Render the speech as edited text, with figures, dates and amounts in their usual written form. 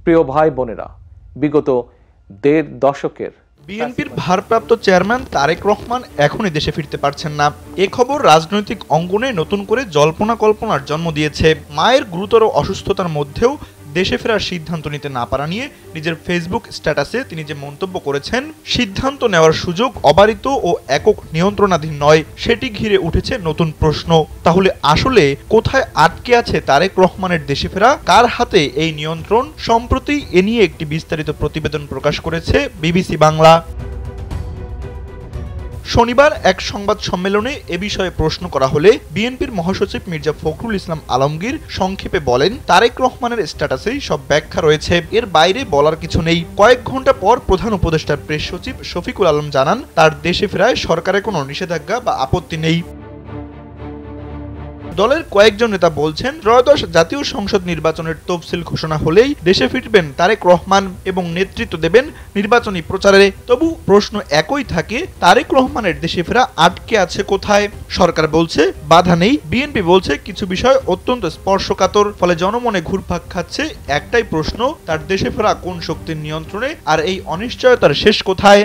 প্রিয় ভাই বোনেরা, বিগত ১.৫ দশকের বিএনপির ভারপ্রাপ্ত চেয়ারম্যান তারেক রহমান এখনই দেশে ফিরতে পারছেন না। এ খবর রাজনৈতিক অঙ্গনে নতুন করে জল্পনা কল্পনার জন্ম দিয়েছে। মায়ের গুরুতর অসুস্থতার মধ্যেও দেশে ফেরার সিদ্ধান্ত নিতে না পারা নিয়ে নিজের ফেসবুক স্ট্যাটাসে তিনি যে মন্তব্য করেছেন, সিদ্ধান্ত নেওয়ার সুযোগ অবারিত ও একক নিয়ন্ত্রণাধীন নয়, সেটি ঘিরে উঠেছে নতুন প্রশ্ন। তাহলে আসলে কোথায় আটকে আছে তারেক রহমানের দেশে ফেরা? কার হাতে এই নিয়ন্ত্রণ? সম্প্রতি এ নিয়ে একটি বিস্তারিত প্রতিবেদন প্রকাশ করেছে বিবিসি বাংলা। শনিবার এক সংবাদ সম্মেলনে এ বিষয়ে প্রশ্ন করা হলে বিএনপির মহাসচিব মির্জা ফখরুল ইসলাম আলমগীর সংক্ষেপে বলেন, তারেক রহমানের স্ট্যাটাসেই সব ব্যাখ্যা রয়েছে, এর বাইরে বলার কিছু নেই। কয়েক ঘন্টা পর প্রধান উপদেষ্টার প্রেস সচিব শফিকুল আলম জানান, তার দেশে ফেরায় সরকারের কোনো নিষেধাজ্ঞা বা আপত্তি নেই। দলের কয়েকজন নেতা বলছেন, ত্রয়োদশ জাতীয় সংসদ নির্বাচনের তফসিল ঘোষণা হলেই দেশে ফিরবেন তারেক রহমান এবং নেতৃত্ব দেবেন নির্বাচনী প্রচারে। তবু প্রশ্ন একই থাকে, তারেক রহমানের দেশে ফেরা আটকে আছে কোথায়? সরকার বলছে বাধা নেই, বিএনপি বলছে কিছু বিষয় অত্যন্ত স্পর্শকাতর, ফলে জনমনে ঘুরপাক খাচ্ছে একটাই প্রশ্ন, তার দেশে ফেরা কোন শক্তির নিয়ন্ত্রণে, আর এই অনিশ্চয়তার শেষ কোথায়?